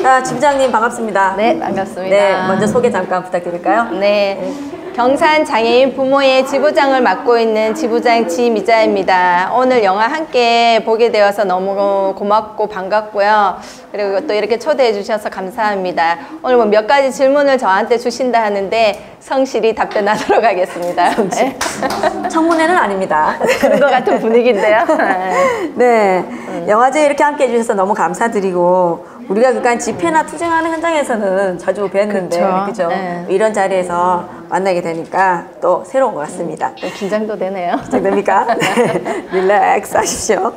자, 지부장님 반갑습니다. 네, 반갑습니다. 네, 먼저 소개 잠깐 부탁드릴까요? 네, 경산 장애인 부모의 지부장을 맡고 있는 지부장 지미자입니다. 오늘 영화 함께 보게 되어서 너무 고맙고 반갑고요. 그리고 또 이렇게 초대해 주셔서 감사합니다. 오늘 뭐 몇 가지 질문을 저한테 주신다 하는데 성실히 답변하도록 하겠습니다. 네. 청문회는 아닙니다. 그런 것 같은 분위기인데요. 네, 영화제 이렇게 함께 해주셔서 너무 감사드리고 우리가 그간 집회나 투쟁하는 현장에서는 자주 뵀는데 그죠? 네. 이런 자리에서 만나게 되니까 또 새로운 것 같습니다. 긴장도 되네요. 긴장됩니까? 네. 릴렉스 하십시오.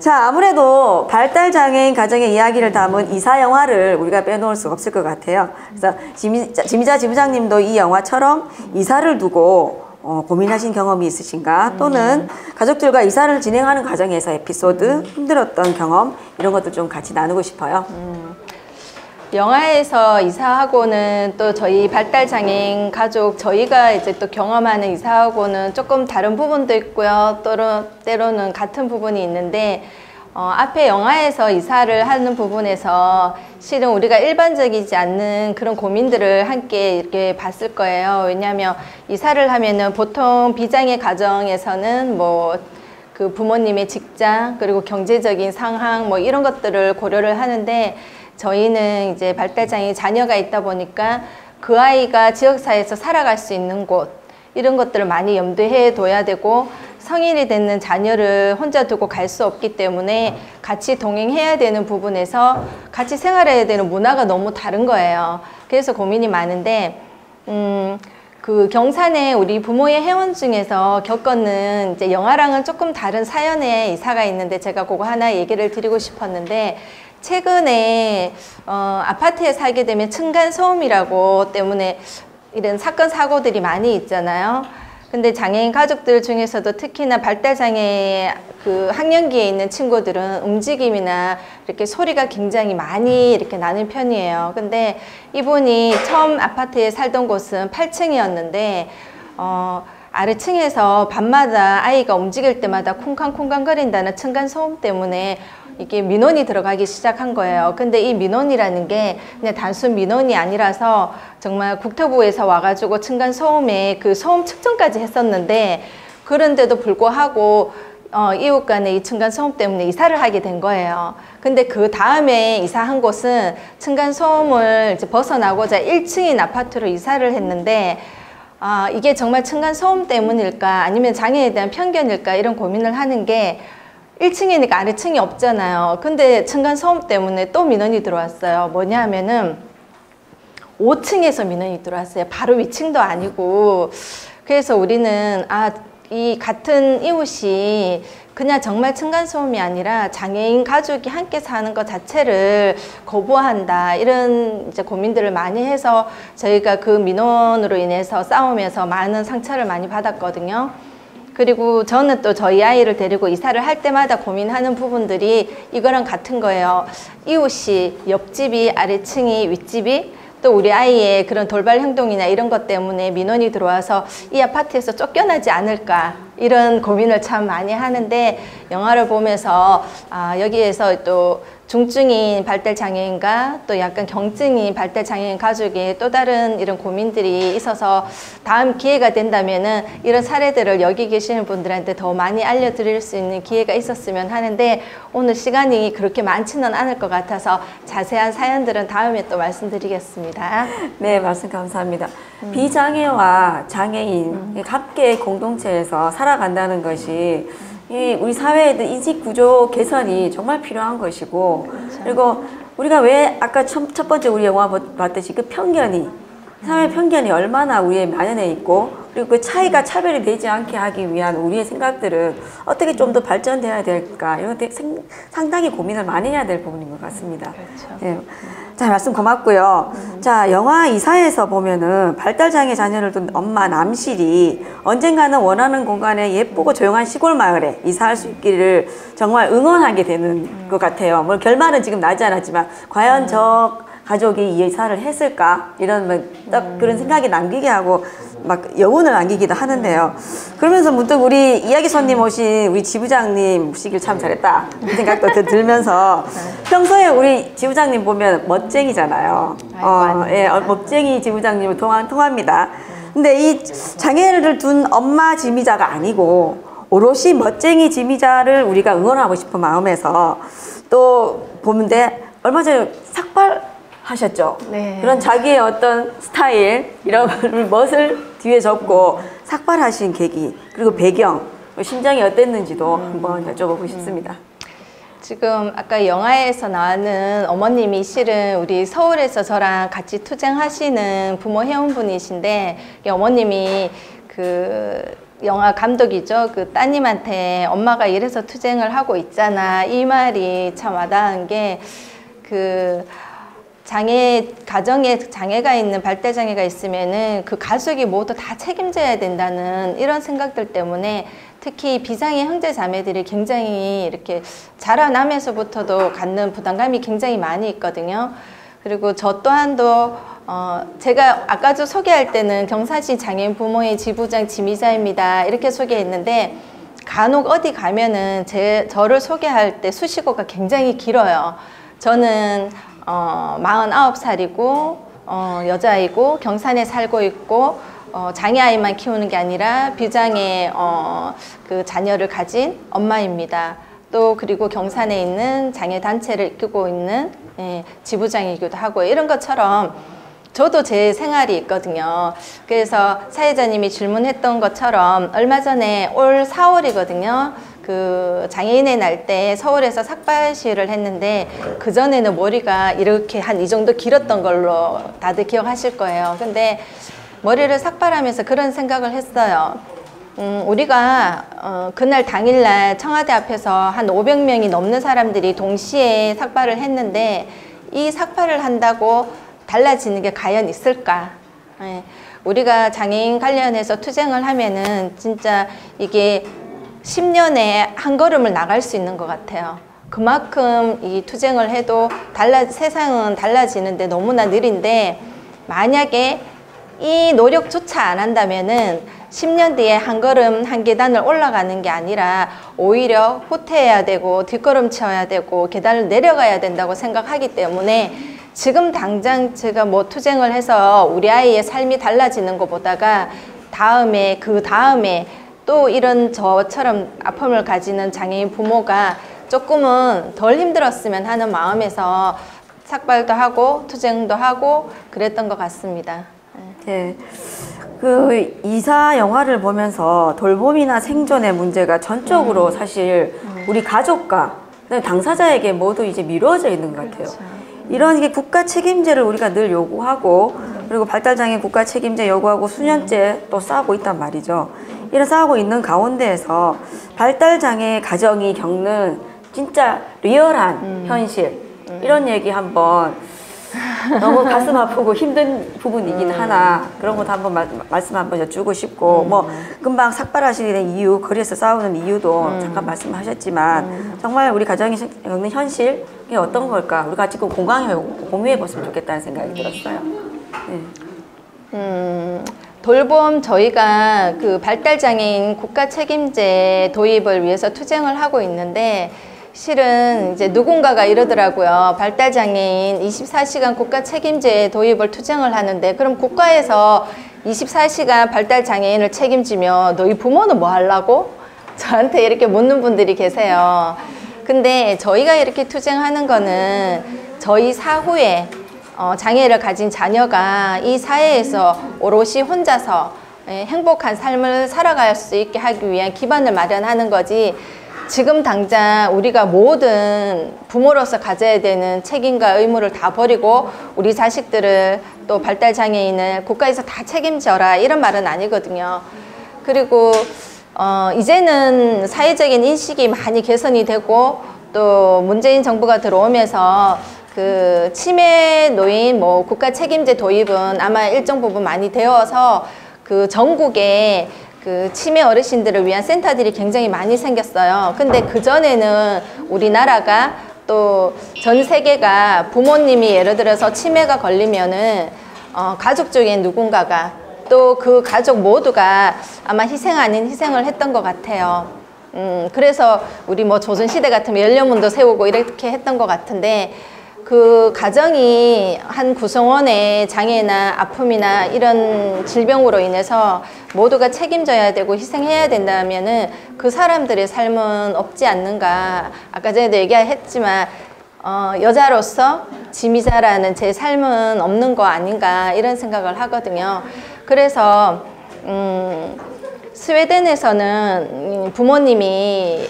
자, 아무래도 발달장애인 가정의 이야기를 담은 이사 영화를 우리가 빼놓을 수가 없을 것 같아요. 그래서 지미자 지부장님도 이 영화처럼 이사를 두고 고민하신 경험이 있으신가? 또는 가족들과 이사를 진행하는 과정에서 에피소드, 힘들었던 경험 이런 것도 좀 같이 나누고 싶어요. 영화에서 이사하고는 또 저희 발달장애인 가족 저희가 이제 또 경험하는 이사하고는 조금 다른 부분도 있고요. 때로는 같은 부분이 있는데 앞에 영화에서 이사를 하는 부분에서 실은 우리가 일반적이지 않는 그런 고민들을 함께 이렇게 봤을 거예요. 왜냐하면 이사를 하면은 보통 비장애 가정에서는 뭐 그 부모님의 직장 그리고 경제적인 상황 뭐 이런 것들을 고려를 하는데 저희는 이제 발달장애 자녀가 있다 보니까 그 아이가 지역사회에서 살아갈 수 있는 곳 이런 것들을 많이 염두해 둬야 되고 성인이 되는 자녀를 혼자 두고 갈 수 없기 때문에 같이 동행해야 되는 부분에서 같이 생활해야 되는 문화가 너무 다른 거예요. 그래서 고민이 많은데 그 경산에 우리 부모의 회원 중에서 겪었는 이제 영화랑은 조금 다른 사연의 이사가 있는데 제가 그거 하나 얘기를 드리고 싶었는데 최근에 아파트에 살게 되면 층간소음이라고 때문에 이런 사건 사고들이 많이 있잖아요. 근데 장애인 가족들 중에서도 특히나 발달장애 그 학년기에 있는 친구들은 움직임이나 이렇게 소리가 굉장히 많이 이렇게 나는 편이에요. 근데 이분이 처음 아파트에 살던 곳은 8층이었는데 아래층에서 밤마다 아이가 움직일 때마다 쿵쾅쿵쾅 거린다는 층간소음 때문에 이게 민원이 들어가기 시작한 거예요. 근데 이 민원이라는 게 그냥 단순 민원이 아니라서 정말 국토부에서 와가지고 층간소음에 그 소음 측정까지 했었는데 그런데도 불구하고 이웃 간의 이 층간소음 때문에 이사를 하게 된 거예요. 근데 그 다음에 이사한 곳은 층간소음을 이제 벗어나고자 1층인 아파트로 이사를 했는데 이게 정말 층간소음 때문일까 아니면 장애에 대한 편견일까 이런 고민을 하는 게 1층이니까 아래층이 없잖아요. 근데 층간소음 때문에 또 민원이 들어왔어요. 뭐냐 하면은 5층에서 민원이 들어왔어요. 바로 위층도 아니고. 그래서 우리는 이 같은 이웃이 그냥 정말 층간소음이 아니라 장애인 가족이 함께 사는 것 자체를 거부한다 이런 이제 고민들을 많이 해서 저희가 그 민원으로 인해서 싸우면서 많은 상처를 많이 받았거든요. 그리고 저는 또 저희 아이를 데리고 이사를 할 때마다 고민하는 부분들이 이거랑 같은 거예요. 이웃이 옆집이 아래층이 윗집이 또 우리 아이의 그런 돌발 행동이나 이런 것 때문에 민원이 들어와서 이 아파트에서 쫓겨나지 않을까 이런 고민을 참 많이 하는데 영화를 보면서 여기에서 또 중증인 발달장애인과 또 약간 경증인 발달장애인 가족의 또 다른 이런 고민들이 있어서 다음 기회가 된다면은 이런 사례들을 여기 계시는 분들한테 더 많이 알려드릴 수 있는 기회가 있었으면 하는데 오늘 시간이 그렇게 많지는 않을 것 같아서 자세한 사연들은 다음에 또 말씀드리겠습니다. 네, 말씀 감사합니다. 비장애와 장애인 함께 공동체에서 살아간다는 것이 우리 사회의 인식 구조 개선이 정말 필요한 것이고 그렇죠. 그리고 우리가 왜 아까 첫 번째 우리 영화 봤듯이 그 편견이 사회 편견이 얼마나 우리에 만연해 있고 그리고 그 차이가 차별이 되지 않게 하기 위한 우리의 생각들은 어떻게 좀 더 발전돼야 될까 이런 데 상당히 고민을 많이 해야 될 부분인 것 같습니다. 그렇죠. 네. 자, 말씀 고맙고요. 자, 영화 이사에서 보면은 발달장애 자녀를 둔 엄마 남실이 언젠가는 원하는 공간에 예쁘고 조용한 시골 마을에 이사할 수 있기를 정말 응원하게 되는 것 같아요. 뭐 결말은 지금 나지 않았지만 과연 저 가족이 이사를 했을까? 이런 딱 그런 생각이 남기게 하고 막 여운을 남기기도 하는데요. 그러면서 문득 우리 이야기 손님 오신 우리 지부장님 모시길 참 잘했다 이 생각도 들면서 평소에 우리 지부장님 보면 멋쟁이잖아요. 예, 멋쟁이 지부장님을 통합니다. 근데 이 장애를 둔 엄마 지미자가 아니고 오롯이 멋쟁이 지미자를 우리가 응원하고 싶은 마음에서 또 보는데 얼마 전에 삭발하셨죠. 네. 그런 자기의 어떤 스타일 이런 멋을 뒤에 접고 삭발하신 계기 그리고 배경 심정이 어땠는지도 한번 여쭤보고 싶습니다. 지금 아까 영화에서 나오는 어머님이 실은 우리 서울에서 저랑 같이 투쟁하시는 부모 회원분이신데 이 어머님이 그 영화 감독이죠. 그 따님한테 엄마가 이래서 투쟁을 하고 있잖아. 이 말이 참 와닿은 게 그 가정에 장애가 있는 발달 장애가 있으면은 그 가족이 모두 다 책임져야 된다는 이런 생각들 때문에 특히 비장애 형제 자매들이 굉장히 이렇게 자라나면서부터도 갖는 부담감이 굉장히 많이 있거든요. 그리고 저 또한도 제가 아까도 소개할 때는 경사시 장애인 부모의 지부장 지미자입니다 이렇게 소개했는데 간혹 어디 가면은 저를 소개할 때 수식어가 굉장히 길어요. 저는 49살이고 여자이고 경산에 살고 있고 장애아이만 키우는 게 아니라 비장애 그 자녀를 가진 엄마입니다. 또 그리고 경산에 있는 장애 단체를 이끌고 있는 지부장이기도 하고 이런 것처럼 저도 제 생활이 있거든요. 그래서 사회자님이 질문했던 것처럼 얼마 전에 올 4월이거든요. 그 장애인의 날 때 서울에서 삭발시위를 했는데 그전에는 머리가 이렇게 한 이 정도 길었던 걸로 다들 기억하실 거예요. 근데 머리를 삭발하면서 그런 생각을 했어요. 우리가 그날 당일날 청와대 앞에서 한 500명이 넘는 사람들이 동시에 삭발을 했는데 이 삭발을 한다고 달라지는 게 과연 있을까? 우리가 장애인 관련해서 투쟁을 하면은 진짜 이게 10년에 한 걸음을 나갈 수 있는 것 같아요. 그만큼 이 투쟁을 해도 세상은 달라지는데 너무나 느린데 만약에 이 노력조차 안 한다면은 10년 뒤에 한 걸음 한 계단을 올라가는 게 아니라 오히려 후퇴해야 되고 뒷걸음쳐야 되고 계단을 내려가야 된다고 생각하기 때문에 지금 당장 제가 뭐 투쟁을 해서 우리 아이의 삶이 달라지는 것보다가 그 다음에 또 이런 저처럼 아픔을 가지는 장애인 부모가 조금은 덜 힘들었으면 하는 마음에서 삭발도 하고 투쟁도 하고 그랬던 것 같습니다. 네. 그 이사 영화를 보면서 돌봄이나 생존의 문제가 전적으로 사실 우리 가족과 당사자에게 모두 이제 미루어져 있는 것 같아요. 이런 게 국가 책임제를 우리가 늘 요구하고 그리고 발달장애 국가 책임제 요구하고 수년째 또 싸우고 있단 말이죠. 이런 싸우고 있는 가운데에서 발달장애 가정이 겪는 진짜 리얼한 현실 이런 얘기 한번 너무 가슴 아프고 힘든 부분이긴 하나 그런 것도 한번 말씀 한번 여쭈고 싶고 뭐 금방 삭발하시는 이유 거리에서 싸우는 이유도 잠깐 말씀하셨지만 정말 우리 가정이 겪는 현실이 어떤 걸까 우리 같이 공유해 봤으면 좋겠다는 생각이 들었어요. 네. 돌봄 저희가 그 발달장애인 국가 책임제 도입을 위해서 투쟁을 하고 있는데 실은 이제 누군가가 이러더라고요. 발달장애인 24시간 국가 책임제 도입을 투쟁을 하는데 그럼 국가에서 24시간 발달장애인을 책임지면 너희 부모는 뭐 하려고? 저한테 이렇게 묻는 분들이 계세요. 근데 저희가 이렇게 투쟁하는 거는 저희 사후에 장애를 가진 자녀가 이 사회에서 오롯이 혼자서 행복한 삶을 살아갈 수 있게 하기 위한 기반을 마련하는 거지 지금 당장 우리가 모든 부모로서 가져야 되는 책임과 의무를 다 버리고 우리 자식들을 또 발달장애인을 국가에서 다 책임져라 이런 말은 아니거든요. 그리고 이제는 사회적인 인식이 많이 개선이 되고 또 문재인 정부가 들어오면서 그 치매 노인 뭐 국가 책임제 도입은 아마 일정 부분 많이 되어서 그 전국에 그 치매 어르신들을 위한 센터들이 굉장히 많이 생겼어요. 근데 그전에는 우리나라가 또 전 세계가 부모님이 예를 들어서 치매가 걸리면은 가족 중에 누군가가 또 그 가족 모두가 아마 희생 아닌 희생을 했던 것 같아요. 그래서 우리 뭐 조선시대 같으면 연료문도 세우고 이렇게 했던 것 같은데 그 가정이 한 구성원의 장애나 아픔이나 이런 질병으로 인해서 모두가 책임져야 되고 희생해야 된다면은 그 사람들의 삶은 없지 않는가. 아까 전에도 얘기했지만 여자로서 지미자라는 제 삶은 없는 거 아닌가 이런 생각을 하거든요. 그래서 스웨덴에서는 부모님이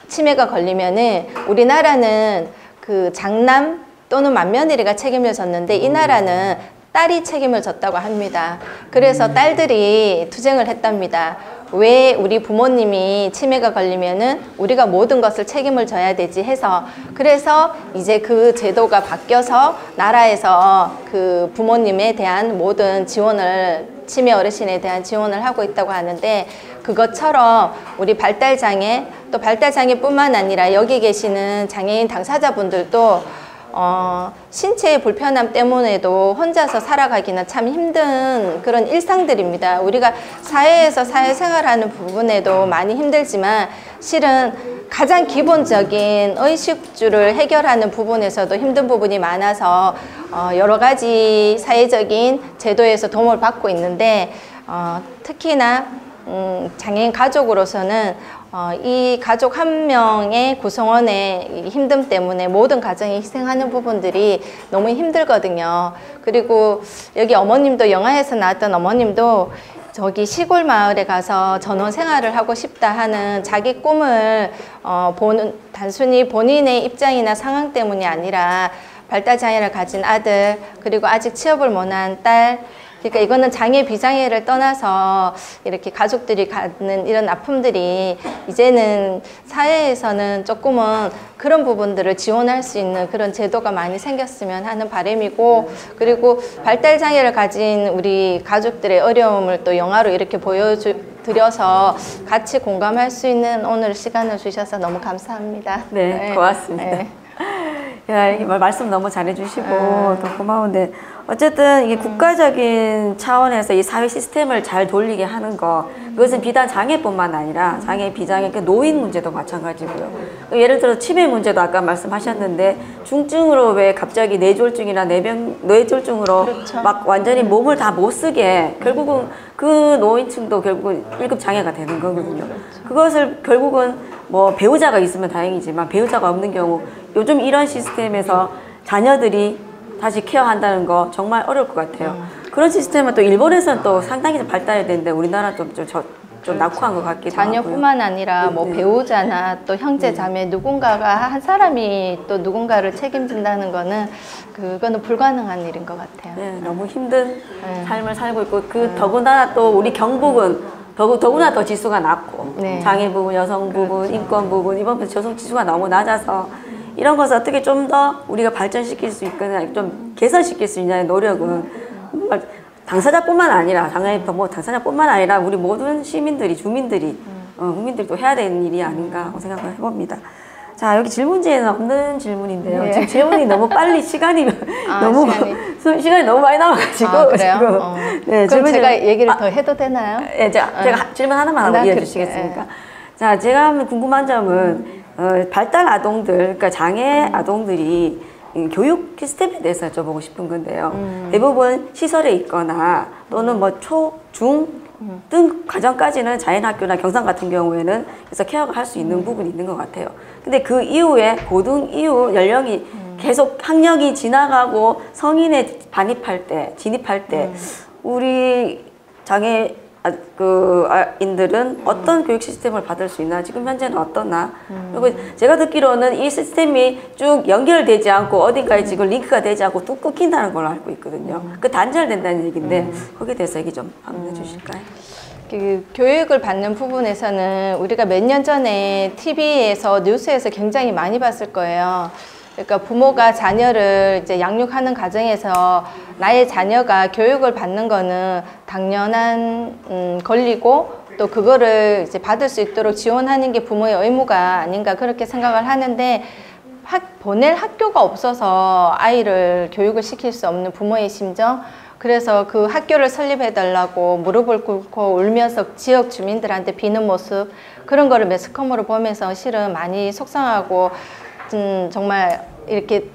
치매가 걸리면은 우리나라는 그 장남 또는 맏며느리가 책임을 졌는데 이 나라는 딸이 책임을 졌다고 합니다. 그래서 딸들이 투쟁을 했답니다. 왜 우리 부모님이 치매가 걸리면은 우리가 모든 것을 책임을 져야 되지 해서 그래서 이제 그 제도가 바뀌어서 나라에서 그 부모님에 대한 모든 지원을 치매 어르신에 대한 지원을 하고 있다고 하는데 그것처럼 우리 발달장애 또 발달장애뿐만 아니라 여기 계시는 장애인 당사자분들도 신체의 불편함 때문에도 혼자서 살아가기는 참 힘든 그런 일상들입니다. 우리가 사회에서 사회생활하는 부분에도 많이 힘들지만 실은 가장 기본적인 의식주를 해결하는 부분에서도 힘든 부분이 많아서 여러 가지 사회적인 제도에서 도움을 받고 있는데 특히나 장애인 가족으로서는 이 가족 한 명의 구성원의 힘듦 때문에 모든 가정이 희생하는 부분들이 너무 힘들거든요. 그리고 여기 어머님도 영화에서 나왔던 어머님도 저기 시골 마을에 가서 전원 생활을 하고 싶다 하는 자기 꿈을 단순히 본인의 입장이나 상황 때문이 아니라 발달장애를 가진 아들 그리고 아직 취업을 못한 딸 그러니까 이거는 장애 비장애를 떠나서 이렇게 가족들이 갖는 이런 아픔들이 이제는 사회에서는 조금은 그런 부분들을 지원할 수 있는 그런 제도가 많이 생겼으면 하는 바람이고 그리고 발달장애를 가진 우리 가족들의 어려움을 또 영화로 이렇게 보여드려서 같이 공감할 수 있는 오늘 시간을 주셔서 너무 감사합니다. 네, 고맙습니다. 네. 야, 이게 말씀 너무 잘해주시고 더 고마운데 어쨌든 이게 국가적인 차원에서 이 사회 시스템을 잘 돌리게 하는 거 그것은 비단 장애뿐만 아니라 장애, 비장애, 그 노인 문제도 마찬가지고요. 예를 들어 치매 문제도 아까 말씀하셨는데 중증으로 왜 갑자기 뇌졸중이나 뇌졸중으로 그렇죠. 막 완전히 몸을 다 못 쓰게 결국은 그 노인층도 결국은 1급 장애가 되는 거거든요. 그것을 결국은 뭐 배우자가 있으면 다행이지만 배우자가 없는 경우 요즘 이런 시스템에서 자녀들이 다시 케어한다는 거 정말 어려울 것 같아요. 그런 시스템은 또 일본에서는 또 상당히 좀 발달해야 되는데 우리나라는 좀 낙후한 것 같기도 하고요. 자녀뿐만 아니라 뭐 배우자나 또 형제 자매 누군가가 한 사람이 또 누군가를 책임진다는 거는 그거는 불가능한 일인 것 같아요. 네, 너무 힘든 삶을 살고 있고 더군다나 또 우리 경북은 더구나 더 지수가 낮고 장애 부분, 여성 부분, 그렇죠. 인권 부분 이번 여성 지수가 너무 낮아서 이런 것을 어떻게 좀 더 우리가 발전시킬 수 있거나 좀 개선시킬 수 있냐의 노력은 당사자뿐만 아니라 당사자뿐만 아니라 우리 모든 시민들이 주민들이 국민들도 해야 되는 일이 아닌가 하고 생각을 해봅니다. 자, 여기 질문지에는 없는 질문인데요. 네. 지금 질문이 너무 빨리 시간이 너무 많이 남아가지고 그래요? 지금 네, 그럼 제가 얘기를 더 해도 되나요? 네, 제가 질문 하나만 하고 이해해 주시겠습니까? 자, 제가 궁금한 점은 발달 아동들, 그러니까 장애 아동들이 교육 시스템에 대해서 여쭤보고 싶은 건데요. 대부분 시설에 있거나 또는 뭐 초, 중 등 과정까지는 자연학교나 경상 같은 경우에는 그래서 케어가 할 수 있는 부분이 있는 것 같아요. 근데 그 이후에 고등 이후 연령이 계속 학력이 지나가고 성인에 진입할 때 우리 장애 인들은 어떤 교육 시스템을 받을 수 있나 지금 현재는 어떠나 그리고 제가 듣기로는 이 시스템이 쭉 연결되지 않고 어딘가에 지금 링크가 되지 않고 뚝 끊긴다는 걸로 알고 있거든요. 그 단절된다는 얘기인데 거기에 대해서 얘기 좀 한번 해주실까요? 그 교육을 받는 부분에서는 우리가 몇 년 전에 TV에서 뉴스에서 굉장히 많이 봤을 거예요. 그러니까 부모가 자녀를 이제 양육하는 과정에서 나의 자녀가 교육을 받는 거는 당연한 권리고 또 그거를 이제 받을 수 있도록 지원하는 게 부모의 의무가 아닌가 그렇게 생각을 하는데 보낼 학교가 없어서 아이를 교육을 시킬 수 없는 부모의 심정, 그래서 그 학교를 설립해달라고 무릎을 꿇고 울면서 지역 주민들한테 비는 모습, 그런 거를 매스컴으로 보면서 실은 많이 속상하고 정말 이렇게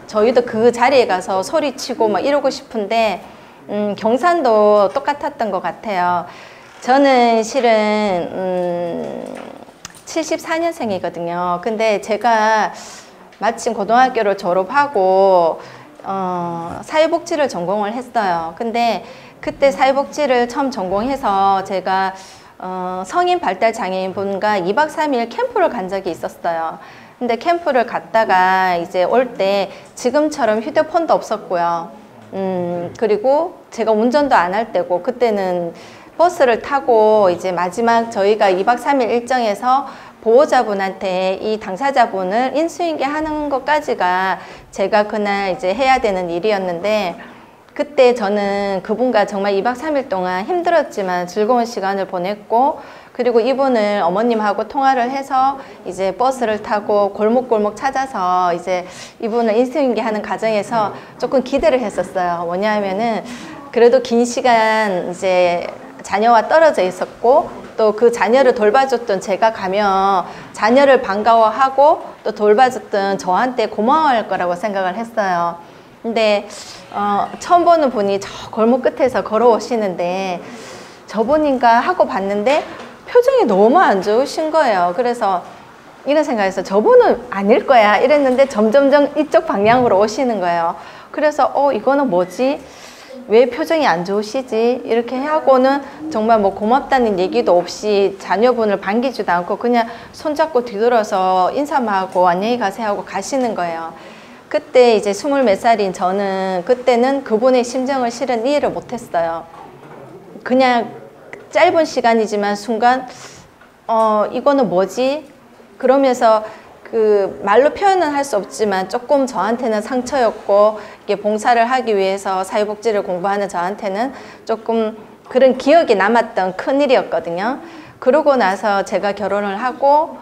저희도 그 자리에 가서 소리치고 막 이러고 싶은데 경산도 똑같았던 것 같아요. 저는 실은 74년생이거든요. 근데 제가 마침 고등학교를 졸업하고 사회복지를 전공을 했어요. 근데 그때 사회복지를 처음 전공해서 제가 성인 발달 장애인 분과 2박 3일 캠프를 간 적이 있었어요. 근데 캠프를 갔다가 이제 올 때 지금처럼 휴대폰도 없었고요. 그리고 제가 운전도 안 할 때고, 그때는 버스를 타고 이제 마지막 저희가 2박 3일 일정에서 보호자분한테 이 당사자분을 인수인계하는 것까지가 제가 그날 이제 해야 되는 일이었는데, 그때 저는 그분과 정말 2박 3일 동안 힘들었지만 즐거운 시간을 보냈고, 그리고 이분을 어머님하고 통화를 해서 이제 버스를 타고 골목골목 찾아서 이제 이분을 인수인계하는 과정에서 조금 기대를 했었어요. 뭐냐면은 그래도 긴 시간 이제 자녀와 떨어져 있었고, 또 그 자녀를 돌봐줬던 제가 가면 자녀를 반가워하고 또 돌봐줬던 저한테 고마워할 거라고 생각을 했어요. 근데 처음 보는 분이 저 골목 끝에서 걸어오시는데 저분인가 하고 봤는데 표정이 너무 안 좋으신 거예요. 그래서 이런 생각에서 저분은 아닐 거야 이랬는데 점점점 이쪽 방향으로 오시는 거예요. 그래서 이거는 뭐지? 왜 표정이 안 좋으시지? 이렇게 하고는 정말 뭐 고맙다는 얘기도 없이 자녀분을 반기지도 않고 그냥 손잡고 뒤돌아서 인사만 하고 안녕히 가세요 하고 가시는 거예요. 그때 이제 24 살인 저는 그때는 그분의 심정을 실은 이해를 못했어요. 그냥 짧은 시간이지만 순간 이거는 뭐지? 그러면서 그 말로 표현은 할 수 없지만 조금 저한테는 상처였고, 이게 봉사를 하기 위해서 사회복지를 공부하는 저한테는 조금 그런 기억이 남았던 큰일이었거든요. 그러고 나서 제가 결혼을 하고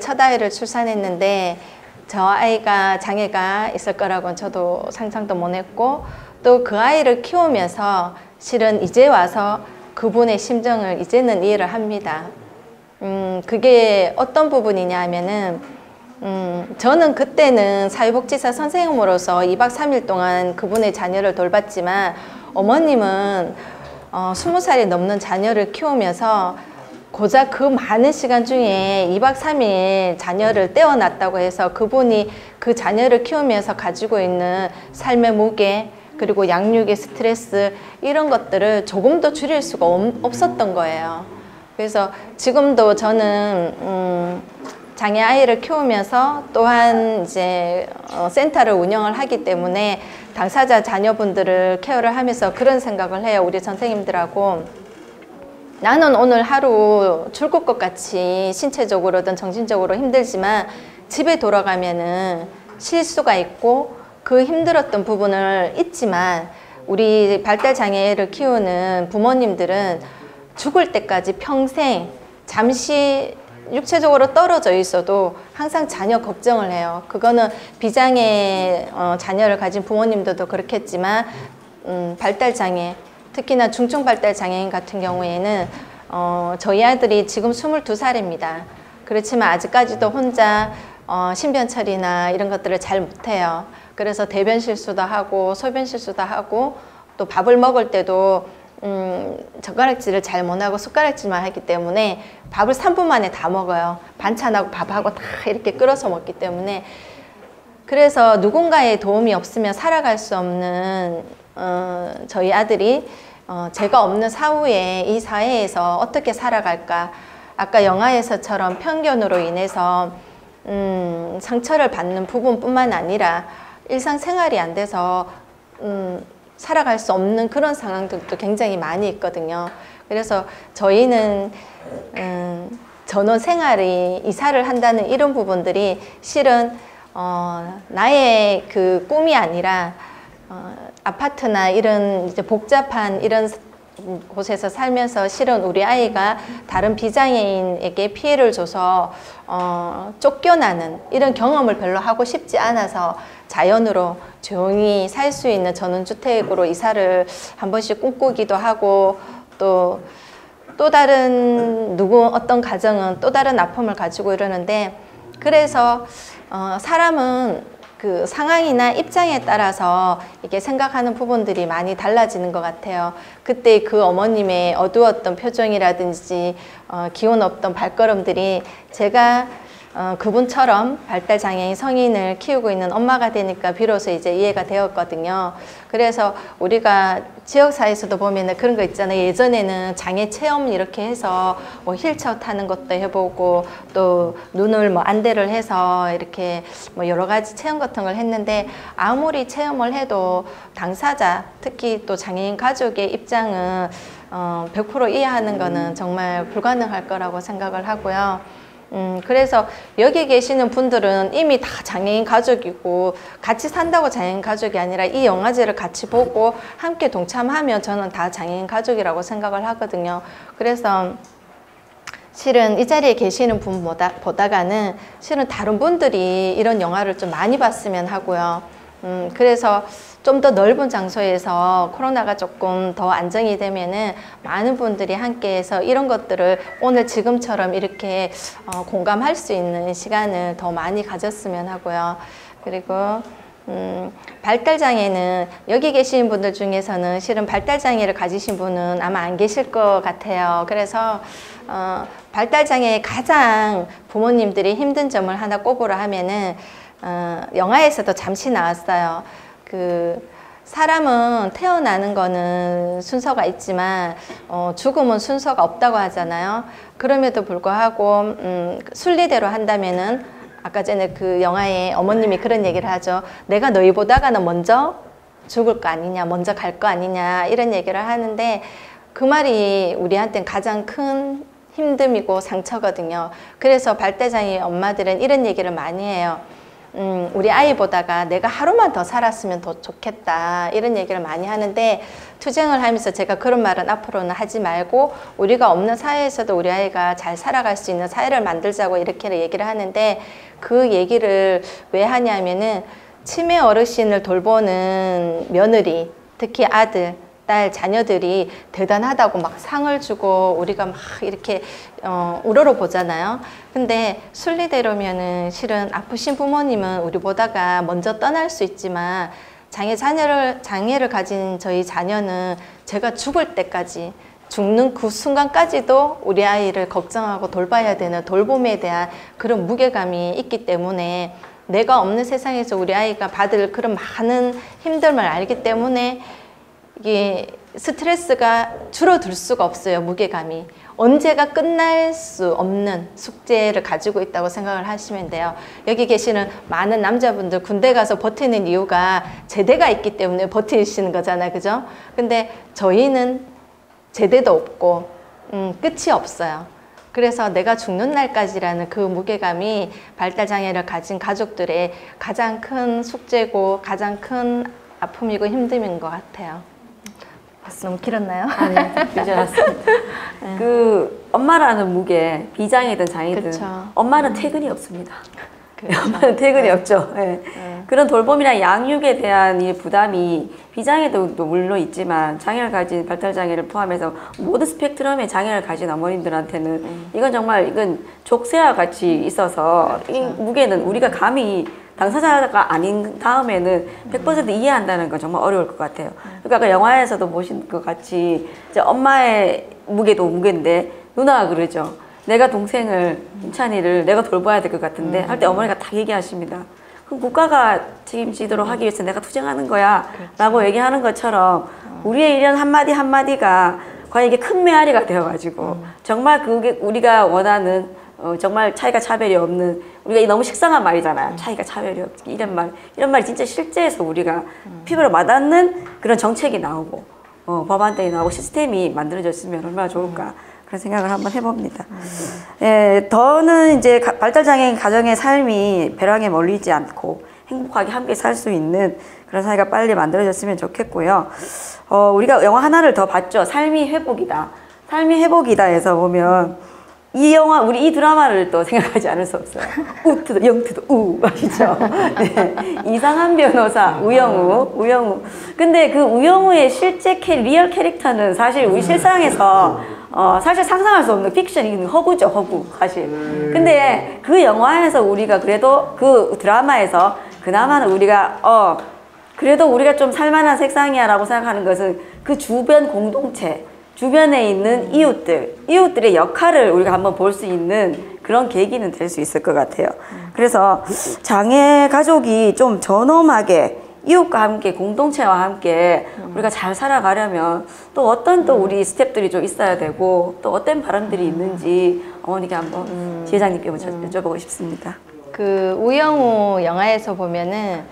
첫 아이를 출산했는데 저 아이가 장애가 있을 거라고는 저도 상상도 못 했고, 또 그 아이를 키우면서 실은 이제 와서 그분의 심정을 이제는 이해를 합니다. 그게 어떤 부분이냐 하면은 저는 그때는 사회복지사 선생님으로서 2박 3일 동안 그분의 자녀를 돌봤지만, 어머님은 20살이 넘는 자녀를 키우면서 고작 그 많은 시간 중에 2박 3일 자녀를 떼어놨다고 해서 그분이 그 자녀를 키우면서 가지고 있는 삶의 무게, 그리고 양육의 스트레스, 이런 것들을 조금도 줄일 수가 없었던 거예요. 그래서 지금도 저는 장애 아이를 키우면서 또한 이제 센터를 운영을 하기 때문에 당사자 자녀분들을 케어를 하면서 그런 생각을 해요. 우리 선생님들하고 나는 오늘 하루 죽을 것 같이 신체적으로든 정신적으로 힘들지만 집에 돌아가면은 실수가 있고 그 힘들었던 부분을 잊지만, 우리 발달장애를 키우는 부모님들은 죽을 때까지 평생 잠시 육체적으로 떨어져 있어도 항상 자녀 걱정을 해요. 그거는 비장애 자녀를 가진 부모님들도 그렇겠지만 발달장애, 특히나 중증 발달장애인 같은 경우에는 저희 아들이 지금 22살입니다. 그렇지만 아직까지도 혼자 신변 처리나 이런 것들을 잘 못해요. 그래서 대변 실수도 하고 소변 실수도 하고, 또 밥을 먹을 때도 젓가락질을 잘 못하고 숟가락질만 하기 때문에 밥을 3분 만에 다 먹어요. 반찬하고 밥하고 다 이렇게 끓여서 먹기 때문에. 그래서 누군가의 도움이 없으면 살아갈 수 없는 저희 아들이 제가 없는 사후에 이 사회에서 어떻게 살아갈까. 아까 영화에서처럼 편견으로 인해서 상처를 받는 부분뿐만 아니라 일상생활이 안 돼서 살아갈 수 없는 그런 상황들도 굉장히 많이 있거든요. 그래서 저희는 전원 생활이 이사를 한다는 이런 부분들이 실은 나의 그 꿈이 아니라 아파트나 이런 이제 복잡한 이런 곳에서 살면서 실은 우리 아이가 다른 비장애인에게 피해를 줘서 쫓겨나는 이런 경험을 별로 하고 싶지 않아서 자연으로 조용히 살 수 있는 전원주택으로 이사를 한 번씩 꿈꾸기도 하고 또 다른 어떤 가정은 또 다른 아픔을 가지고 이러는데 그래서 사람은 그 상황이나 입장에 따라서 이게 생각하는 부분들이 많이 달라지는 것 같아요. 그때 그 어머님의 어두웠던 표정이라든지 기운 없던 발걸음들이 제가 그분처럼 발달장애인 성인을 키우고 있는 엄마가 되니까 비로소 이제 이해가 되었거든요. 그래서 우리가 지역사회에서도 보면은 그런 거 있잖아요. 예전에는 장애 체험 이렇게 해서 뭐 휠체어 타는 것도 해보고 또 눈을 뭐 안대를 해서 이렇게 뭐 여러 가지 체험 같은 걸 했는데 아무리 체험을 해도 당사자, 특히 또 장애인 가족의 입장은 100% 이해하는 거는 정말 불가능할 거라고 생각을 하고요. 그래서 여기 계시는 분들은 이미 다 장애인 가족이고 같이 산다고 장애인 가족이 아니라 이 영화제를 같이 보고 함께 동참하면 저는 다 장애인 가족이라고 생각을 하거든요. 그래서 실은 이 자리에 계시는 분 보다가는 실은 다른 분들이 이런 영화를 좀 많이 봤으면 하고요. 그래서 좀 더 넓은 장소에서 코로나가 조금 더 안정이 되면은 많은 분들이 함께해서 이런 것들을 오늘 지금처럼 이렇게 공감할 수 있는 시간을 더 많이 가졌으면 하고요. 그리고 발달장애는 여기 계신 분들 중에서는 실은 발달장애를 가지신 분은 아마 안 계실 것 같아요. 그래서 발달장애의 가장 부모님들이 힘든 점을 하나 꼽으라 하면은 영화에서도 잠시 나왔어요. 그 사람은 태어나는 거는 순서가 있지만 죽음은 순서가 없다고 하잖아요. 그럼에도 불구하고 순리대로 한다면은 아까 전에 그 영화에 어머님이 그런 얘기를 하죠. 내가 너희보다가는 먼저 죽을 거 아니냐, 먼저 갈 거 아니냐 이런 얘기를 하는데 그 말이 우리한테는 가장 큰 힘듦이고 상처거든요. 그래서 발달장애 엄마들은 이런 얘기를 많이 해요. 우리 아이보다가 내가 하루만 더 살았으면 더 좋겠다 이런 얘기를 많이 하는데 투쟁을 하면서 제가 그런 말은 앞으로는 하지 말고 우리가 없는 사회에서도 우리 아이가 잘 살아갈 수 있는 사회를 만들자고 이렇게 얘기를 하는데 그 얘기를 왜 하냐면은 치매 어르신을 돌보는 며느리, 특히 아들, 딸, 자녀들이 대단하다고 막 상을 주고 우리가 막 이렇게 우러러 보잖아요. 근데 순리대로면은 실은 아프신 부모님은 우리보다가 먼저 떠날 수 있지만 장애를 가진 저희 자녀는 제가 죽을 때까지 죽는 그 순간까지도 우리 아이를 걱정하고 돌봐야 되는 돌봄에 대한 그런 무게감이 있기 때문에 내가 없는 세상에서 우리 아이가 받을 그런 많은 힘듦을 알기 때문에 이게 스트레스가 줄어들 수가 없어요. 무게감이 언제가 끝날 수 없는 숙제를 가지고 있다고 생각을 하시면 돼요. 여기 계시는 많은 남자분들 군대 가서 버티는 이유가 제대가 있기 때문에 버티시는 거잖아요. 그죠? 근데 저희는 제대도 없고 끝이 없어요. 그래서 내가 죽는 날까지라는 그 무게감이 발달장애를 가진 가족들의 가장 큰 숙제고 가장 큰 아픔이고 힘듦인 것 같아요. 너무 길었나요? 아니, 괜찮았습니다. 그 엄마라는 무게, 비장애든 장애든 그쵸. 엄마는 퇴근이 없습니다. 그렇죠. 엄마는 퇴근이 없죠. 네. 그런 돌봄이나 양육에 대한 이 부담이 비장애도 물론 있지만 장애를 가진 발달장애를 포함해서 모든 스펙트럼의 장애를 가진 어머님들한테는 이건 족쇄와 같이 있어서 이 무게는 우리가 감히 당사자가 아닌 다음에는 100% 이해한다는 건 정말 어려울 것 같아요. 그러니까 아까 영화에서도 보신 것 같이 이제 엄마의 무게도 무게인데 누나가 그러죠. 내가 동생을 임찬이를 내가 돌봐야 될 것 같은데 할 때 어머니가 딱 얘기하십니다. 그럼 국가가 책임지도록 하기 위해서 내가 투쟁하는 거야 라고 얘기하는 것처럼 우리의 일련 한마디 한마디가 과연 이게 큰 메아리가 되어가지고 정말 그게 우리가 원하는 정말 차이가 차별이 없는 우리가 너무 식상한 말이잖아요. 차이가 차별이 없지 이런 말이 진짜 실제에서 우리가 피부로 와닿는 그런 정책이 나오고 법안들이 나오고 시스템이 만들어졌으면 얼마나 좋을까 그런 생각을 한번 해봅니다. 예, 더는 이제 발달장애인 가정의 삶이 벼랑에 몰리지 않고 행복하게 함께 살 수 있는 그런 사회가 빨리 만들어졌으면 좋겠고요. 우리가 영화 하나를 더 봤죠. 삶이 회복이다. 삶이 회복이다 해서 보면 이 영화, 우리 이 드라마를 또 생각하지 않을 수 없어요. 우트도 영트도 우 아시죠? 네. 이상한 변호사 우영우. 근데 그 우영우의 실제 리얼 캐릭터는 사실 우리 실상에서 사실 상상할 수 없는 픽션이 허구죠, 허구 사실. 근데 그 영화에서 우리가 그래도 그 드라마에서 그나마는 우리가 그래도 우리가 좀 살만한 색상이야라고 생각하는 것은 그 주변 공동체. 주변에 있는 이웃들의 역할을 우리가 한번 볼 수 있는 그런 계기는 될 수 있을 것 같아요. 그래서 장애 가족이 좀 전엄하게 이웃과 함께 공동체와 함께 우리가 잘 살아가려면 또 어떤 또 우리 스텝들이 좀 있어야 되고 또 어떤 바람들이 있는지 어머니께 한번 지회장님께 여쭤보고 싶습니다. 그 우영우 영화에서 보면은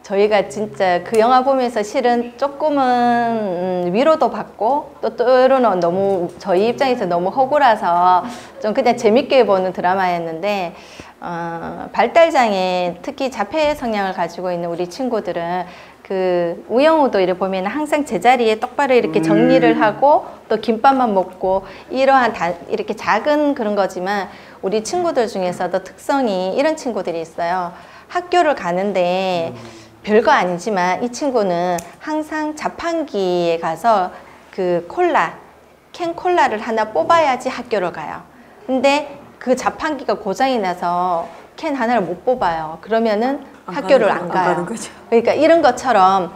저희가 진짜 그 영화 보면서 실은 조금은 위로도 받고 또 때로는 너무 저희 입장에서 너무 허구라서 좀 그냥 재밌게 보는 드라마였는데 발달장애 특히 자폐 성향을 가지고 있는 우리 친구들은 그 우영우도 이렇게 보면 항상 제자리에 똑바로 이렇게 정리를 하고 또 김밥만 먹고 이러한 이렇게 작은 그런 거지만 우리 친구들 중에서도 특성이 이런 친구들이 있어요. 학교를 가는데 별거 아니지만 이 친구는 항상 자판기에 가서 그 캔 콜라를 하나 뽑아야지 학교를 가요. 근데 그 자판기가 고장이 나서 캔 하나를 못 뽑아요. 그러면은 학교를 안 가요. 그러니까 이런 것처럼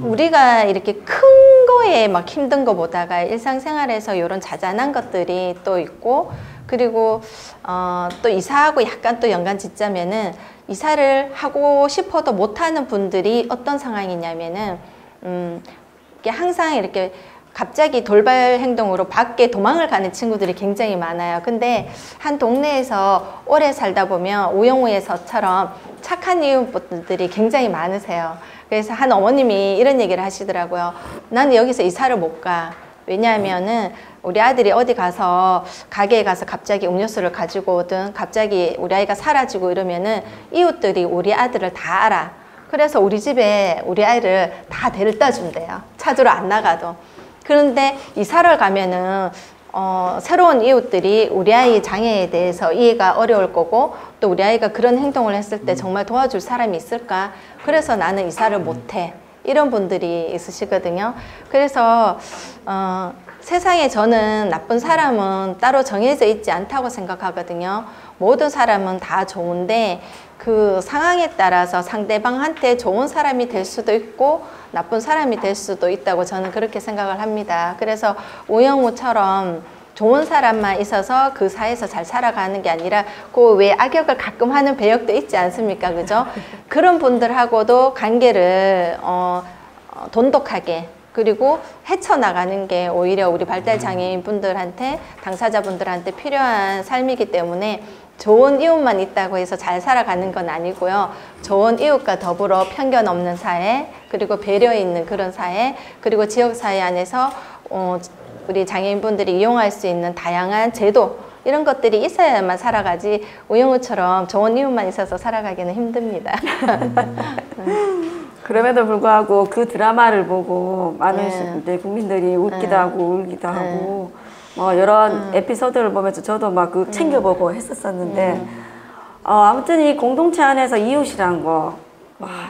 우리가 이렇게 큰 거에 막 힘든 거 보다가 일상생활에서 이런 자잘한 것들이 또 있고 그리고 또 이사하고 약간 또 연관 짓자면은 이사를 하고 싶어도 못하는 분들이 어떤 상황이냐면은 이게 항상 이렇게 갑자기 돌발 행동으로 밖에 도망을 가는 친구들이 굉장히 많아요. 근데 한 동네에서 오래 살다 보면 우영우에서처럼 착한 이웃분들이 굉장히 많으세요. 그래서 한 어머님이 이런 얘기를 하시더라고요. 나는 여기서 이사를 못 가. 왜냐하면은 우리 아들이 어디 가서 가게에 가서 갑자기 음료수를 가지고 오든 갑자기 우리 아이가 사라지고 이러면은 이웃들이 우리 아들을 다 알아. 그래서 우리 집에 우리 아이를 다 데려다 준대요. 찾으러 안 나가도. 그런데 이사를 가면은 새로운 이웃들이 우리 아이 장애에 대해서 이해가 어려울 거고 또 우리 아이가 그런 행동을 했을 때 정말 도와줄 사람이 있을까? 그래서 나는 이사를 못해. 이런 분들이 있으시거든요. 그래서 세상에 저는 나쁜 사람은 따로 정해져 있지 않다고 생각하거든요. 모든 사람은 다 좋은데 그 상황에 따라서 상대방한테 좋은 사람이 될 수도 있고 나쁜 사람이 될 수도 있다고 저는 그렇게 생각을 합니다. 그래서 우영우처럼 좋은 사람만 있어서 그 사회에서 잘 살아가는 게 아니라 그 왜 악역을 가끔 하는 배역도 있지 않습니까? 그죠? 그런 분들하고도 관계를 돈독하게 그리고 헤쳐나가는 게 오히려 우리 발달장애인 분들한테 당사자분들한테 필요한 삶이기 때문에 좋은 이웃만 있다고 해서 잘 살아가는 건 아니고요. 좋은 이웃과 더불어 편견 없는 사회, 그리고 배려 있는 그런 사회, 그리고 지역사회 안에서 우리 장애인분들이 이용할 수 있는 다양한 제도 이런 것들이 있어야만 살아가지 우영우처럼 좋은 이웃만 있어서 살아가기는 힘듭니다. 그럼에도 불구하고 그 드라마를 보고 많은 국민들이 웃기도 하고 울기도 하고 여러 에피소드를 보면서 저도 막 챙겨보고 했었었는데 아무튼 이 공동체 안에서 이웃이란 거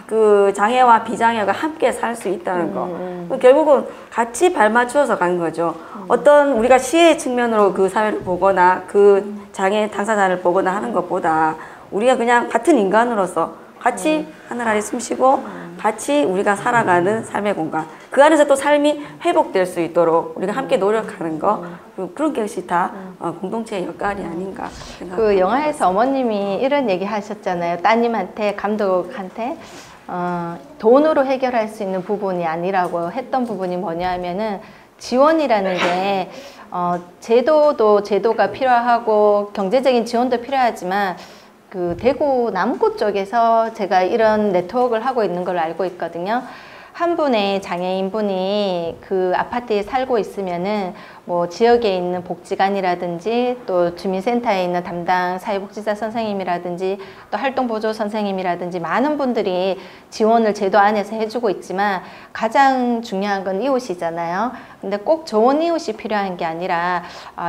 그 장애와 비장애가 함께 살 수 있다는 거 결국은 같이 발맞추어서 가는 거죠. 어떤 우리가 시의 측면으로 그 사회를 보거나 그 장애 당사자를 보거나 하는 것보다 우리가 그냥 같은 인간으로서 같이 하늘 아래 숨쉬고 같이 우리가 살아가는 삶의 공간 그 안에서 또 삶이 회복될 수 있도록 우리가 함께 노력하는 거 그런 것이 다 공동체의 역할이 아닌가 생각합니다. 그 영화에서 어머님이 이런 얘기 하셨잖아요. 따님한테 감독한테 돈으로 해결할 수 있는 부분이 아니라고 했던 부분이 뭐냐면은 지원이라는 게 제도가 필요하고 경제적인 지원도 필요하지만 그 대구 남구 쪽에서 제가 이런 네트워크를 하고 있는 걸로 알고 있거든요. 한 분의 장애인분이 그 아파트에 살고 있으면은 뭐 지역에 있는 복지관이라든지 또 주민센터에 있는 담당 사회복지사 선생님이라든지 또 활동보조 선생님이라든지 많은 분들이 지원을 제도 안에서 해주고 있지만 가장 중요한 건 이웃이잖아요. 근데 꼭 좋은 이웃이 필요한 게 아니라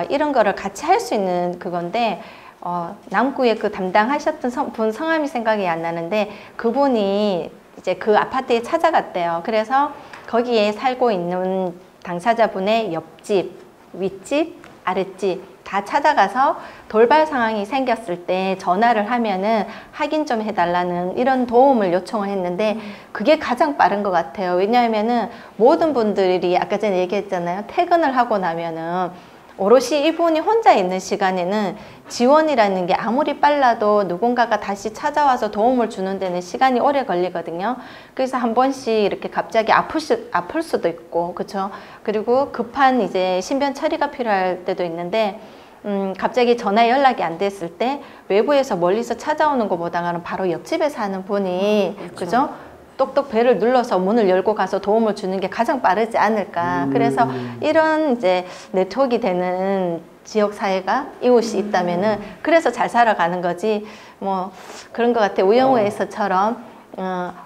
이런 거를 같이 할 수 있는 그건데 남구에 그 담당하셨던 분 성함이 생각이 안 나는데 그분이 이제 그 아파트에 찾아갔대요. 그래서 거기에 살고 있는 당사자분의 옆집, 윗집, 아랫집 다 찾아가서 돌발 상황이 생겼을 때 전화를 하면은 확인 좀 해달라는 이런 도움을 요청을 했는데 그게 가장 빠른 것 같아요. 왜냐하면은 모든 분들이 아까 전에 얘기했잖아요. 퇴근을 하고 나면은 오롯이 이분이 혼자 있는 시간에는 지원이라는 게 아무리 빨라도 누군가가 다시 찾아와서 도움을 주는 데는 시간이 오래 걸리거든요. 그래서 한 번씩 이렇게 갑자기 아플 수도 있고, 그렇죠? 그리고 급한 이제 신변 처리가 필요할 때도 있는데, 갑자기 전화 연락이 안 됐을 때 외부에서 멀리서 찾아오는 것보다는 바로 옆집에 사는 분이, 그렇죠. 그죠? 똑똑 배를 눌러서 문을 열고 가서 도움을 주는 게 가장 빠르지 않을까. 그래서 이런 이제 네트워크가 되는 지역 사회가 이웃이 있다면은 그래서 잘 살아가는 거지. 뭐 그런 것 같아요. 우영우에서처럼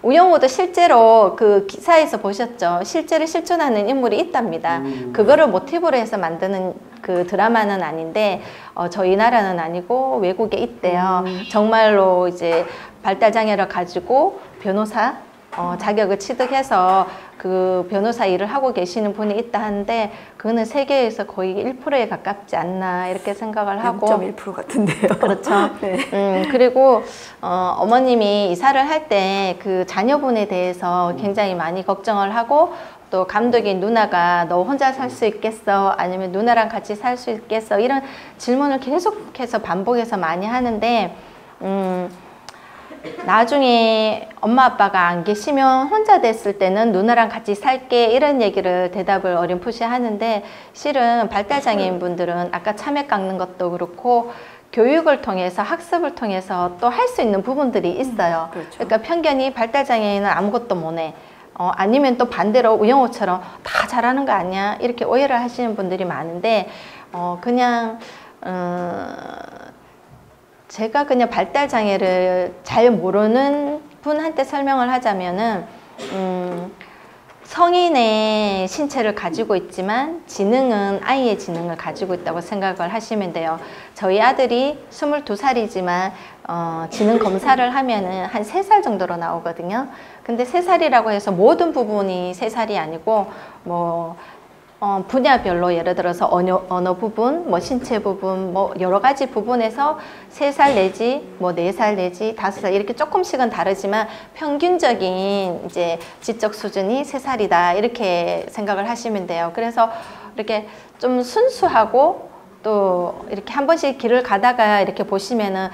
우영우도 실제로 그 기사에서 보셨죠. 실제로 실존하는 인물이 있답니다. 그거를 모티브로 해서 만드는 그 드라마는 아닌데 저희 나라는 아니고 외국에 있대요. 정말로 이제 발달장애를 가지고 변호사 자격을 취득해서 그 변호사 일을 하고 계시는 분이 있다 하는데 그거는 세계에서 거의 1%에 가깝지 않나 이렇게 생각을 하고 0.1% 같은데요. 그렇죠. 네. 그리고 어머님이 이사를 할 때 그 자녀분에 대해서 굉장히 많이 걱정을 하고 또 감독인 누나가 너 혼자 살 수 있겠어? 아니면 누나랑 같이 살 수 있겠어? 이런 질문을 계속해서 반복해서 많이 하는데 나중에 엄마 아빠가 안 계시면 혼자 됐을 때는 누나랑 같이 살게 이런 얘기를 대답을 어렴풋이 하는데 실은 발달장애인 분들은 아까 참외 깎는 것도 그렇고 교육을 통해서 학습을 통해서 또 할 수 있는 부분들이 있어요. 그렇죠. 그러니까 편견이 발달장애인은 아무것도 못해. 아니면 또 반대로 우영우처럼 다 잘하는 거 아니야? 이렇게 오해를 하시는 분들이 많은데 그냥 제가 그냥 발달장애를 잘 모르는 분한테 설명을 하자면은 성인의 신체를 가지고 있지만 지능은 아이의 지능을 가지고 있다고 생각을 하시면 돼요. 저희 아들이 22살이지만 지능 검사를 하면은 한 3살 정도로 나오거든요. 근데 3살이라고 해서 모든 부분이 3살이 아니고 뭐 분야별로 예를 들어서 언어 부분, 뭐 신체 부분, 뭐 여러 가지 부분에서 3살 내지 뭐 4살 내지 5살 이렇게 조금씩은 다르지만 평균적인 이제 지적 수준이 3살이다 이렇게 생각을 하시면 돼요. 그래서 이렇게 좀 순수하고 또 이렇게 한 번씩 길을 가다가 이렇게 보시면은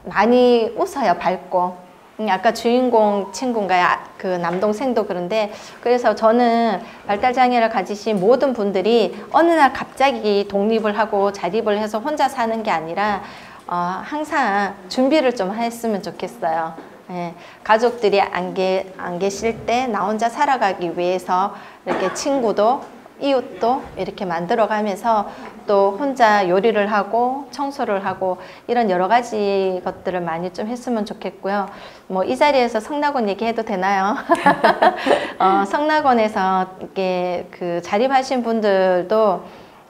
많이 웃어요, 밝고. 아까 주인공 친구인가요? 그 남동생도 그런데 그래서 저는 발달장애를 가지신 모든 분들이 어느 날 갑자기 독립을 하고 자립을 해서 혼자 사는 게 아니라 항상 준비를 좀 했으면 좋겠어요. 예, 가족들이 안 계실 때 나 혼자 살아가기 위해서 이렇게 친구도 이웃도 이렇게 만들어 가면서 또 혼자 요리를 하고 청소를 하고 이런 여러 가지 것들을 많이 좀 했으면 좋겠고요. 뭐 이 자리에서 성락원 얘기해도 되나요? 성락원에서 이렇게 그 자립하신 분들도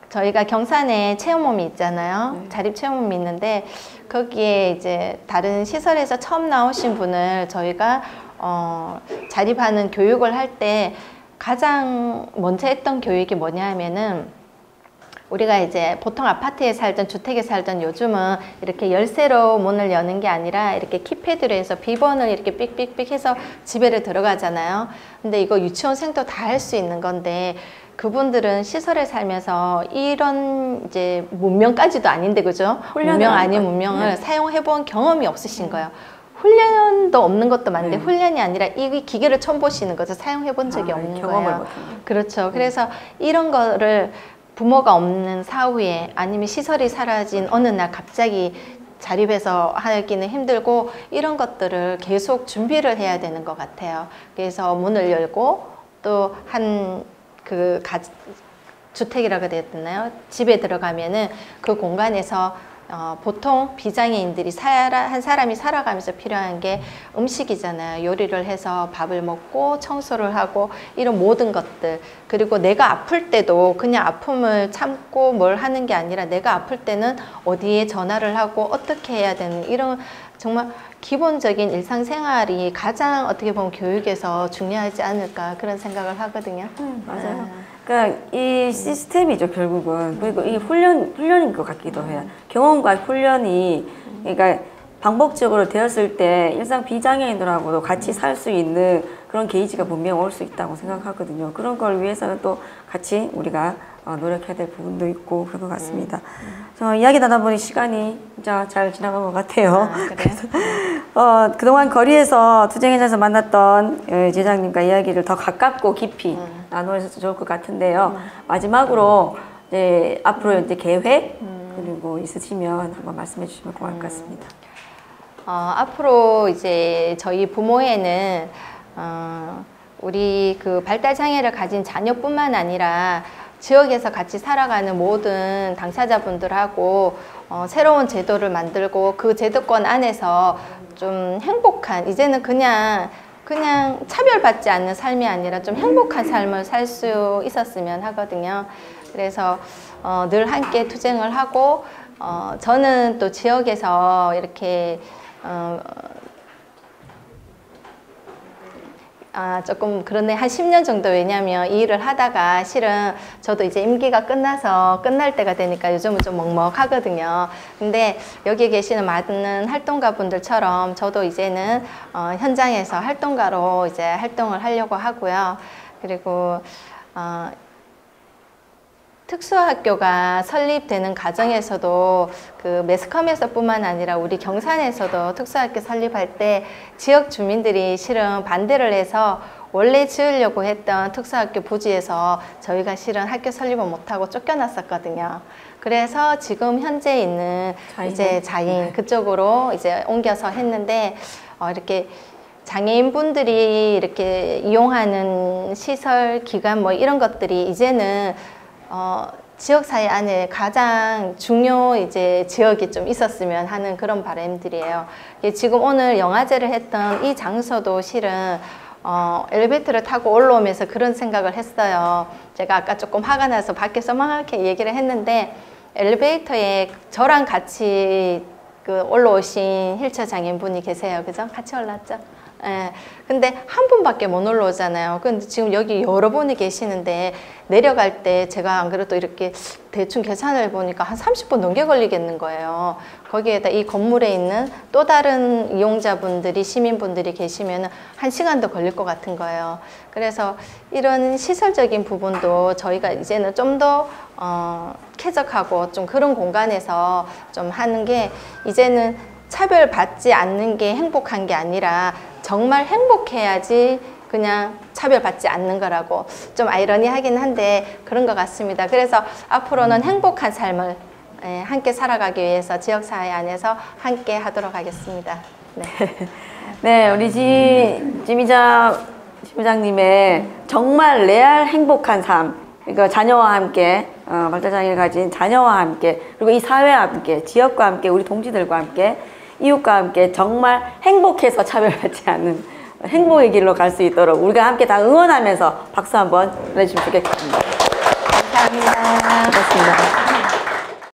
저희가 경산에 체험홈이 있잖아요. 자립 체험홈이 있는데 거기에 이제 다른 시설에서 처음 나오신 분을 저희가 자립하는 교육을 할 때 가장 먼저 했던 교육이 뭐냐 하면은 우리가 이제 보통 아파트에 살던 주택에 살던 요즘은 이렇게 열쇠로 문을 여는 게 아니라 이렇게 키패드로 해서 비번을 이렇게 삑삑삑 해서 집에를 들어가잖아요. 근데 이거 유치원생도 다 할 수 있는 건데 그분들은 시설에 살면서 이런 이제 문명까지도 아닌데 그죠? 문명 아닌 문명을 사용해 본 경험이 없으신 거예요. 훈련도 없는 것도 많은데 훈련이 아니라 이 기계를 처음 보시는 거죠. 사용해 본 적이 없는 거예요. 그렇죠. 그래서 이런 거를 부모가 없는 사후에 아니면 시설이 사라진 어느 날 갑자기 자립해서 하기는 힘들고 이런 것들을 계속 준비를 해야 되는 것 같아요. 그래서 문을 열고 또 주택이라고 되어 있나요? 집에 들어가면은 그 공간에서 보통 비장애인들이 한 사람이 살아가면서 필요한 게 음식이잖아요. 요리를 해서 밥을 먹고 청소를 하고 이런 모든 것들. 그리고 내가 아플 때도 그냥 아픔을 참고 뭘 하는 게 아니라 내가 아플 때는 어디에 전화를 하고 어떻게 해야 되는 이런 정말 기본적인 일상생활이 가장 어떻게 보면 교육에서 중요하지 않을까 그런 생각을 하거든요. 맞아요. 그러니까 이 시스템이죠, 결국은. 그리고 이 훈련인 것 같기도 해요. 경험과 훈련이, 그러니까 반복적으로 되었을 때 일상 비장애인들하고도 같이 살 수 있는 그런 게이지가 분명 올 수 있다고 생각하거든요. 그런 걸 위해서는 또 같이 우리가 노력해야 될 부분도 있고 그런 것 같습니다. 저 이야기 나눠보니 시간이 진짜 잘 지나간 것 같아요. 그래요? 그동안 거리에서 투쟁 현장에서 만났던 제자님과 이야기를 더 가깝고 깊이 나누어서 좋을 것 같은데요. 마지막으로 이제 앞으로 이제 계획 그리고 있으시면 한번 말씀해 주시면 고마울 것 같습니다. 앞으로 이제 저희 부모회는 우리 그 발달 장애를 가진 자녀뿐만 아니라 지역에서 같이 살아가는 모든 당사자분들하고 새로운 제도를 만들고 그 제도권 안에서 좀 행복한, 이제는 그냥 차별받지 않는 삶이 아니라 좀 행복한 삶을 살 수 있었으면 하거든요. 그래서 늘 함께 투쟁을 하고 저는 또 지역에서 이렇게 조금 그러네. 한 10년 정도. 왜냐면 이 일을 하다가 실은 저도 이제 임기가 끝나서 끝날 때가 되니까 요즘은 좀 먹먹하거든요. 근데 여기 계시는 많은 활동가 분들처럼 저도 이제는 현장에서 활동가로 이제 활동을 하려고 하고요. 그리고 특수학교가 설립되는 과정에서도 그 매스컴에서뿐만 아니라 우리 경산에서도 특수학교 설립할 때 지역 주민들이 실은 반대를 해서 원래 지으려고 했던 특수학교 부지에서 저희가 실은 학교 설립을 못하고 쫓겨났었거든요. 그래서 지금 현재 있는 이제 자인 그쪽으로 이제 옮겨서 했는데 이렇게 장애인분들이 이렇게 이용하는 시설, 기관 뭐 이런 것들이 이제는 지역사회 안에 가장 중요 이제 지역이 좀 있었으면 하는 그런 바람들이에요. 지금 오늘 영화제를 했던 이 장소도 실은 엘리베이터를 타고 올라오면서 그런 생각을 했어요. 제가 아까 조금 화가 나서 밖에서 막 이렇게 얘기를 했는데 엘리베이터에 저랑 같이 올라오신 휠체어 장애인분이 계세요. 그죠? 같이 올랐죠? 예. 근데 한 분밖에 못 올라오잖아요. 근데 지금 여기 여러 분이 계시는데 내려갈 때 제가 안 그래도 이렇게 대충 계산을 보니까 한 30분 넘게 걸리겠는 거예요. 거기에다 이 건물에 있는 또 다른 이용자분들이, 시민분들이 계시면 1시간도 걸릴 것 같은 거예요. 그래서 이런 시설적인 부분도 저희가 이제는 좀 더 쾌적하고 좀 그런 공간에서 좀 하는 게 이제는 차별받지 않는 게 행복한 게 아니라 정말 행복해야지 그냥 차별받지 않는 거라고 좀 아이러니하긴 한데 그런 것 같습니다. 그래서 앞으로는 행복한 삶을 함께 살아가기 위해서 지역사회 안에서 함께 하도록 하겠습니다. 네, 네, 우리 지미자 지부장님의 정말 레알 행복한 삶, 그러니까 자녀와 함께 발달장애를 가진 자녀와 함께 그리고 이 사회와 함께 지역과 함께 우리 동지들과 함께 이웃과 함께 정말 행복해서 차별받지 않는 행복의 길로 갈 수 있도록 우리가 함께 다 응원하면서 박수 한번 보내주시면 좋겠습니다. 감사합니다. 고맙습니다.